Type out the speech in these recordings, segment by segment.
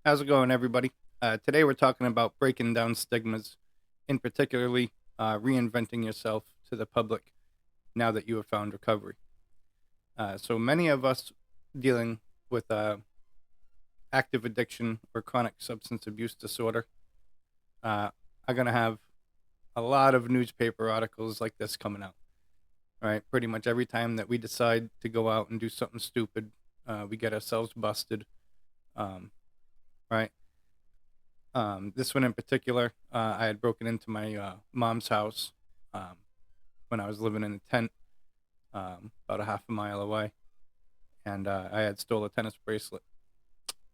How's it going, everybody? Today we're talking about breaking down stigmas, and particularly reinventing yourself to the public now that you have found recovery. So many of us dealing with active addiction or chronic substance abuse disorder are going to have a lot of newspaper articles like this coming out, right? Pretty much every time that we decide to go out and do something stupid, we get ourselves busted, um, right? This one in particular, I had broken into my mom's house um, when I was living in a tent about a half a mile away, and I had stole a tennis bracelet,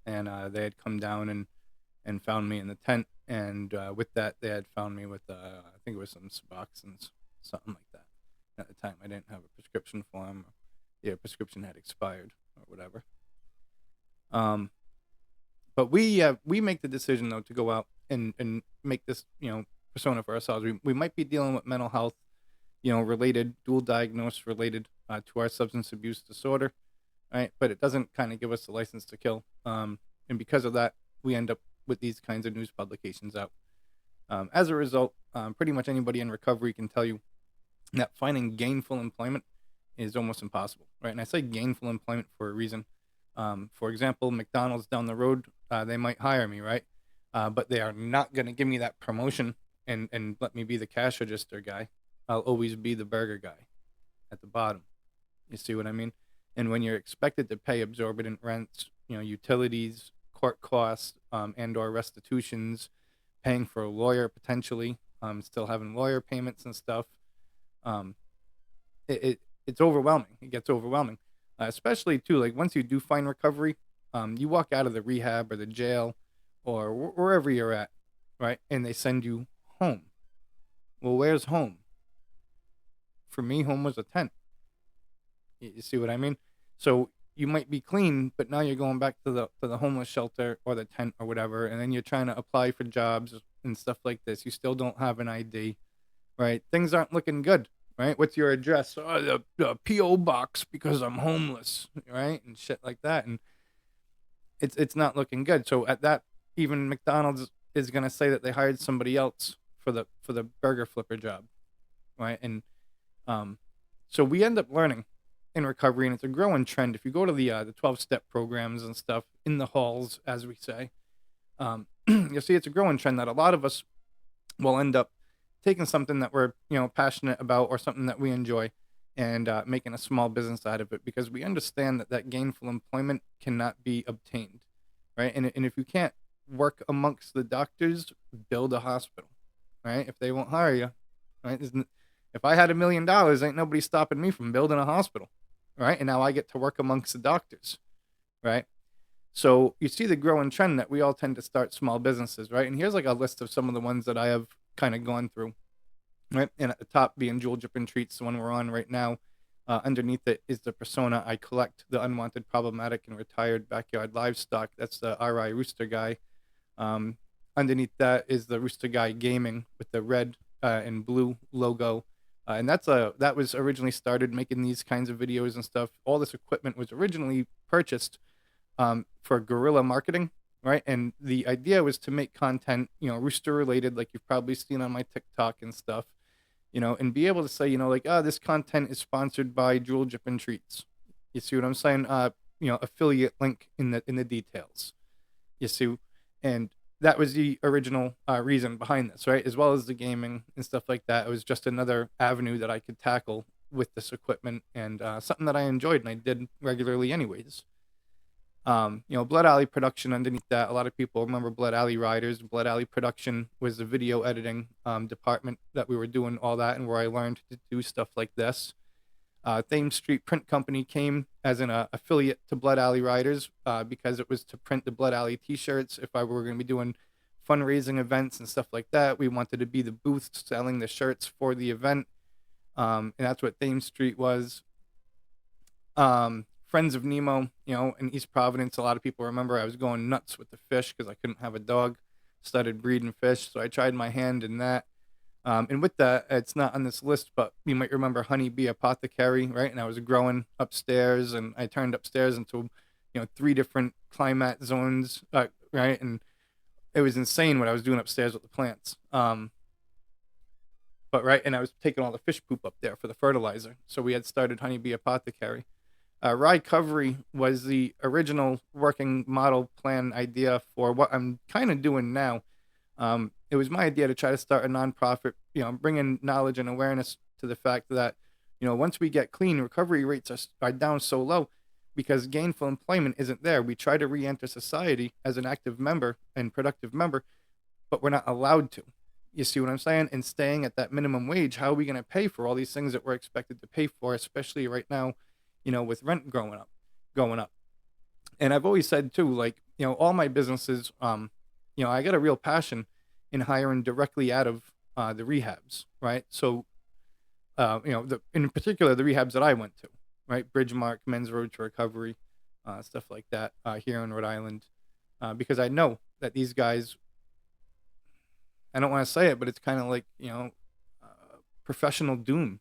and they had come down and found me in the tent, and with that, they had found me with I think it was some Suboxones, something like that. At the time, I didn't have a prescription for them. Yeah, prescription had expired or whatever. Um, But we make the decision though to go out and make this persona for ourselves. We might be dealing with mental health, related dual diagnosed related to our substance abuse disorder, right? But it doesn't kind of give us a license to kill, and because of that, we end up with these kinds of news publications out. As a result, pretty much anybody in recovery can tell you that finding gainful employment is almost impossible, right? And I say gainful employment for a reason. For example, McDonald's down the road, they might hire me, right? But they are not going to give me that promotion and let me be the cash register guy. I'll always be the burger guy at the bottom. You see what I mean? And when you're expected to pay exorbitant rents, utilities, court costs, and/or restitutions, paying for a lawyer potentially, still having lawyer payments and stuff, um, it's overwhelming. It gets overwhelming, especially too. Like once you do find recovery, you walk out of the rehab or the jail or wherever you're at, right? And they send you home. Well, where's home? For me, home was a tent. You see what I mean? So you might be clean, but now you're going back to the homeless shelter or the tent or whatever, and then you're trying to apply for jobs and stuff like this. You still don't have an ID, right? Things aren't looking good, right? What's your address? Oh, the PO box because I'm homeless, right? And shit like that, and it's not looking good. So at that, even McDonald's is gonna say that they hired somebody else for the burger flipper job, right? And um, so we end up learning in recovery, and it's a growing trend. If you go to the 12-step programs and stuff in the halls, as we say, you'll see it's a growing trend that a lot of us will end up taking something that we're passionate about or something that we enjoy and making a small business out of it because we understand that that gainful employment cannot be obtained, right? And if you can't work amongst the doctors, build a hospital, right? If they won't hire you, right? If I had $1 million, ain't nobody stopping me from building a hospital, right? And now I get to work amongst the doctors, right? So you see the growing trend that we all tend to start small businesses, right? And here's like a list of some of the ones that I have kind of gone through, right? And at the top being Jewel Drippin' Treats, the one we're on right now. Underneath it is the persona I collect, the unwanted, problematic, and retired backyard livestock. That's the RI Rooster Guy. Um, Underneath that is the Rooster Guy Gaming with the red and blue logo. And that was originally started making these kinds of videos and stuff. All this equipment was originally purchased for guerrilla marketing, right? And the idea was to make content, rooster related, like you've probably seen on my TikTok and stuff, and be able to say, like, this content is sponsored by Jewel Drippin' Treats. You see what I'm saying? Affiliate link in the details. You see, and that was the original reason behind this, right? As well as the gaming and stuff like that. It was just another avenue that I could tackle with this equipment and something that I enjoyed and I did regularly, anyways. Blood Alley Production underneath that. A lot of people remember Blood Alley Riders. Blood Alley Production was the video editing department that we were doing all that and where I learned to do stuff like this. Thames Street Print Company came as an affiliate to Blood Alley Riders because it was to print the Blood Alley t-shirts. If I were going to be doing fundraising events and stuff like that, we wanted to be the booth selling the shirts for the event. And that's what Thames Street was. Friends of Nemo, in East Providence, a lot of people remember I was going nuts with the fish because I couldn't have a dog. Started breeding fish, so I tried my hand in that. And with that, it's not on this list, but you might remember Honeybee Apothecary, right? And I was growing upstairs, and I turned upstairs into, 3 different climate zones, right? And it was insane what I was doing upstairs with the plants. But right, and I was taking all the fish poop up there for the fertilizer. So we had started Honeybee Apothecary. Recovery was the original working model plan idea for what I'm kind of doing now. It was my idea to try to start a nonprofit, bringing knowledge and awareness to the fact that, once we get clean, recovery rates are down so low because gainful employment isn't there. We try to re-enter society as an active member and productive member, but we're not allowed to. You see what I'm saying? And staying at that minimum wage, how are we going to pay for all these things that we're expected to pay for, especially right now, with rent going up. And I've always said too, like, all my businesses, I got a real passion in hiring directly out of the rehabs, right? So, in particular, the rehabs that I went to, right? Bridgemark, Men's Road to Recovery, stuff like that here in Rhode Island, because I know that these guys, I don't want to say it, but it's kind of like, professional doom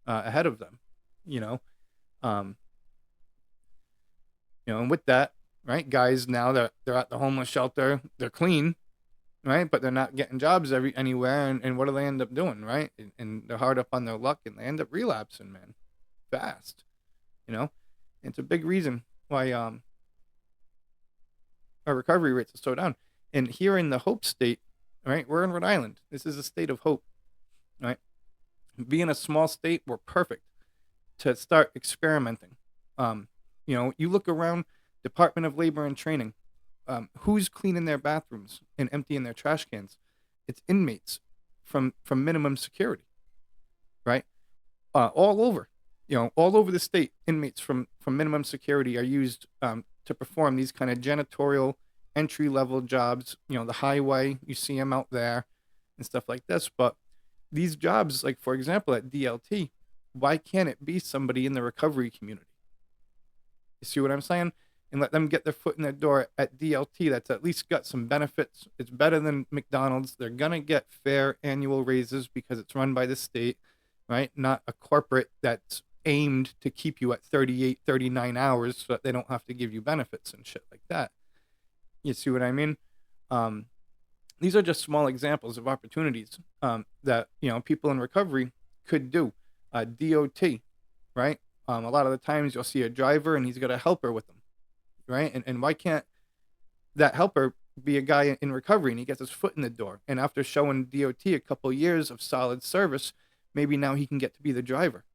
ahead of them, you know? Um, and with that, right, guys now that they're at the homeless shelter, they're clean, right? But they're not getting jobs anywhere, and what do they end up doing, right? And they're hard up on their luck, and they end up relapsing, man, fast, you know? And it's a big reason why our recovery rates are so down. And here in the Hope State, right, we're in Rhode Island. This is a state of hope, right? Being a small state, we're perfect to start experimenting. You look around, Department of Labor and Training, who's cleaning their bathrooms and emptying their trash cans? It's inmates from minimum security, right? All over, all over the state, inmates from minimum security are used to perform these kind of janitorial entry level jobs. The highway, you see them out there and stuff like this. But these jobs, like for example at DLT, why can't it be somebody in the recovery community? You see what I'm saying? And let them get their foot in the door at DLT that's at least got some benefits. It's better than McDonald's. They're going to get fair annual raises because it's run by the state, right? Not a corporate that's aimed to keep you at 38, 39 hours so that they don't have to give you benefits and shit like that. You see what I mean? These are just small examples of opportunities that, people in recovery could do. DOT, right? A lot of the times you'll see a driver and he's got a helper with him, right? And why can't that helper be a guy in recovery and he gets his foot in the door? And after showing DOT a couple years of solid service, maybe now he can get to be the driver,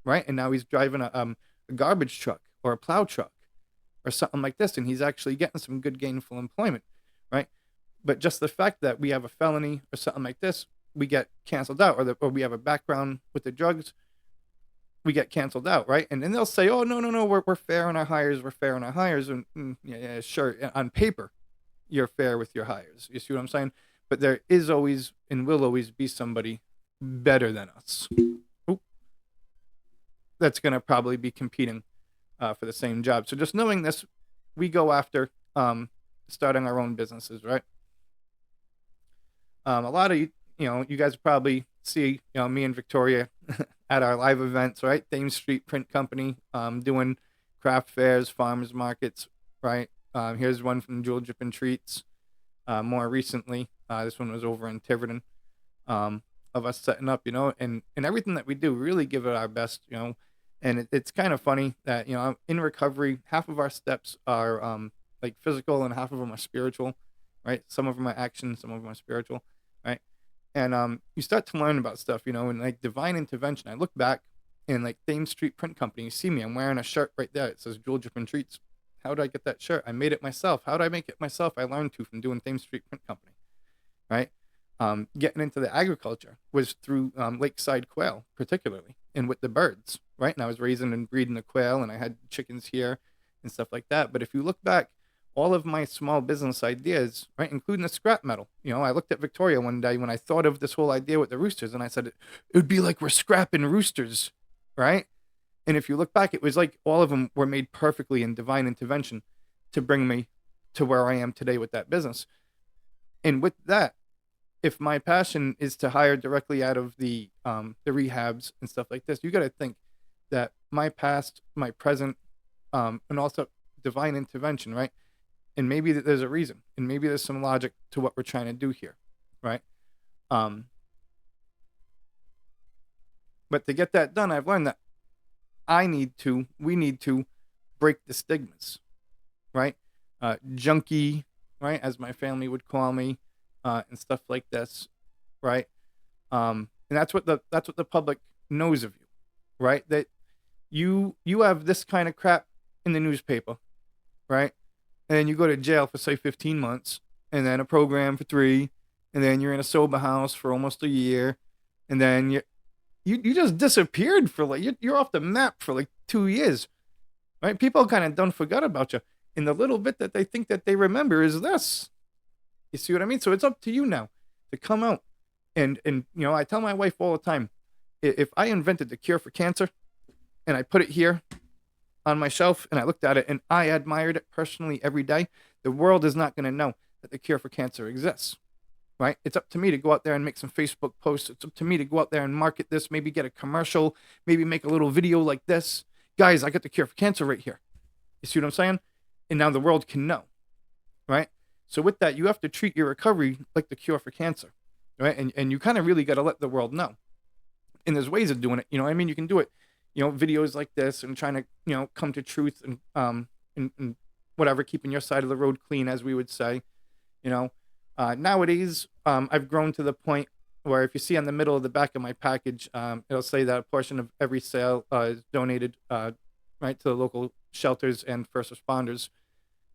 right? And now he's driving a garbage truck or a plow truck or something like this, and he's actually getting some good gainful employment, right? But just the fact that we have a felony or something like this, we get canceled out, or we have a background with the drugs, we get canceled out, right? And then they'll say, oh, no, we're fair on our hires, and yeah, sure, on paper, you're fair with your hires. You see what I'm saying? But there is always and will always be somebody better than us. That's going to probably be competing for the same job. So just knowing this, we go after starting our own businesses, right? A lot of you guys probably see me and Victoria at our live events, right? Thames Street Print Company, doing craft fairs, farmers markets, right? Here's one from Jewel Drippin' Treats. More recently, this one was over in Tiverton, of us setting up, and everything that we do, really give it our best, and it's kind of funny that, in recovery, half of our steps are like physical and half of them are spiritual, right? Some of them are action, some of them are spiritual, right? And you start to learn about stuff, and like divine intervention. I look back in like Thames Street Print Company, you see me, I'm wearing a shirt right there. It says Jewel Drippin' Treats. How did I get that shirt? I made it myself. How did I make it myself? I learned to from doing Thames Street Print Company, right? Getting into the agriculture was through lakeside quail, particularly, and with the birds, right? And I was raising and breeding the quail, and I had chickens here and stuff like that. But if you look back, all of my small business ideas, right, including the scrap metal, I looked at Victoria one day when I thought of this whole idea with the roosters, and I said, it would be like we're scrapping roosters, right? And if you look back, it was like all of them were made perfectly in divine intervention to bring me to where I am today with that business. And with that, if my passion is to hire directly out of the rehabs and stuff like this, you got to think that my past, my present, and also divine intervention, right? And maybe there's a reason, and maybe there's some logic to what we're trying to do here, right? Um, but to get that done, I've learned that we need to break the stigmas, right? Junkie, right, as my family would call me, and stuff like this, right? And that's what the public knows of you, right? That you have this kind of crap in the newspaper, right? And then you go to jail for say 15 months, and then a program for 3, and then you're in a sober house for almost a year, and then you just disappeared for like you're off the map for like 2 years, right? People kind of don't forget about you, and the little bit that they think that they remember is this. You see what I mean? So it's up to you now to come out, and I tell my wife all the time, if I invented the cure for cancer and I put it here on my shelf and I looked at it and I admired it personally every day, the world is not going to know that the cure for cancer exists, right? It's up to me to go out there and make some Facebook posts. It's up to me to go out there and market this, maybe get a commercial, maybe make a little video like this. Guys, I got the cure for cancer right here. You see what I'm saying? And now the world can know, right? So with that, you have to treat your recovery like the cure for cancer, right? And you kind of really got to let the world know. And there's ways of doing it. I mean, you can do it, videos like this and trying to, come to truth and whatever, keeping your side of the road clean, as we would say. Nowadays, I've grown to the point where if you see on the middle of the back of my package, it'll say that a portion of every sale is donated, right, to the local shelters and first responders.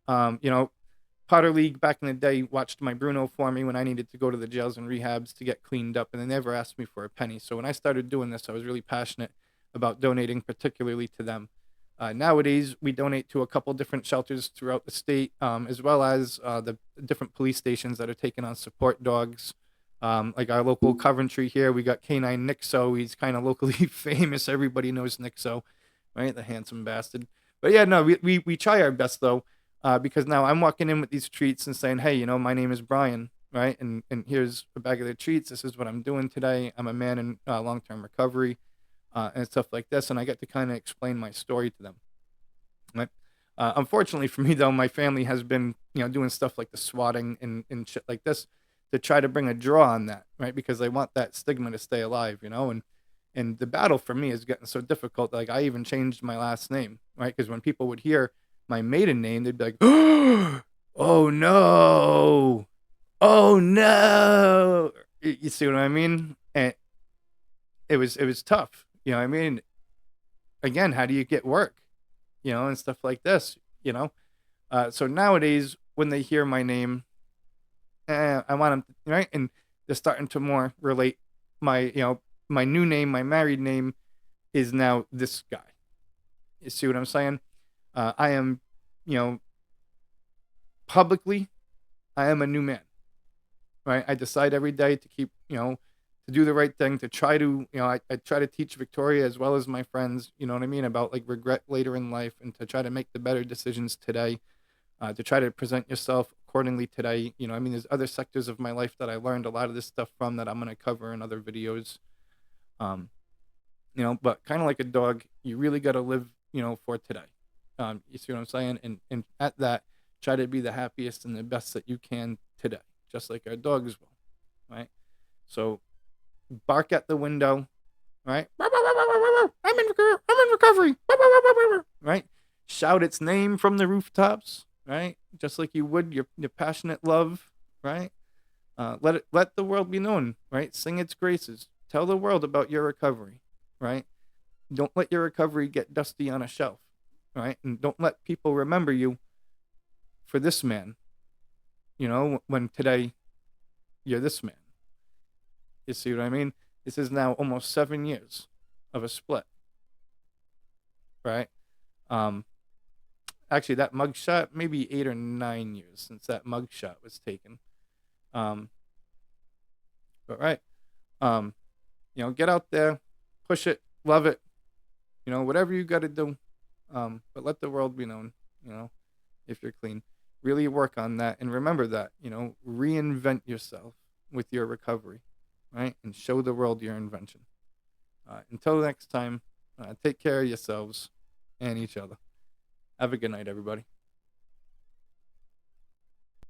Potter League back in the day watched my Bruno for me when I needed to go to the jails and rehabs to get cleaned up, and they never asked me for a penny. So when I started doing this, I was really passionate about donating particularly to them. Nowadays, we donate to a couple different shelters throughout the state, as well as the different police stations that are taking on support dogs. Like our local Coventry here, we got Canine Nixo. He's kind of locally famous. Everybody knows Nixo, right? The handsome bastard. But yeah, no, we try our best, though, because now I'm walking in with these treats and saying, hey, my name is Brian, right? And here's a bag of the treats. This is what I'm doing today. I'm a man in long-term recovery. And stuff like this, and I get to kind of explain my story to them. Right? Unfortunately for me, though, my family has been, doing stuff like the swatting and shit like this to try to bring a draw on that, right? Because they want that stigma to stay alive, and the battle for me is getting so difficult. Like I even changed my last name, right? Because when people would hear my maiden name, they'd be like, "Oh no, oh no," you see what I mean? And it was tough. I mean, again, how do you get work, and stuff like this, so nowadays when they hear my name, I want them, right? And they're starting to more relate my new name, my married name is now this guy. You see what I'm saying? I am, publicly, I am a new man, right? I decide every day to keep, to do the right thing, to try to, I try to teach Victoria as well as my friends, you know what I mean, about like regret later in life, and to try to make the better decisions today, to try to present yourself accordingly today. I mean, there's other sectors of my life that I learned a lot of this stuff from that I'm going to cover in other videos. But kind of like a dog, you really got to live, for today. You see what I'm saying? And at that, try to be the happiest and the best that you can today, just like our dogs will, right? So bark at the window, right? I'm in recovery, right? Shout its name from the rooftops, right? Just like you would your passionate love, right? Let the world be known, right? Sing its graces. Tell the world about your recovery, right? Don't let your recovery get dusty on a shelf, right? And don't let people remember you for this man, when today you're this man. You see what I mean? This is now almost 7 years of a split, right? Actually, that mugshot, maybe 8 or 9 years since that mugshot was taken. But right, get out there, push it, love it, whatever you got to do. But let the world be known, if you're clean. Really work on that, and remember that, reinvent yourself with your recovery. Right? And show the world your invention. Until next time, take care of yourselves and each other. Have a good night, everybody.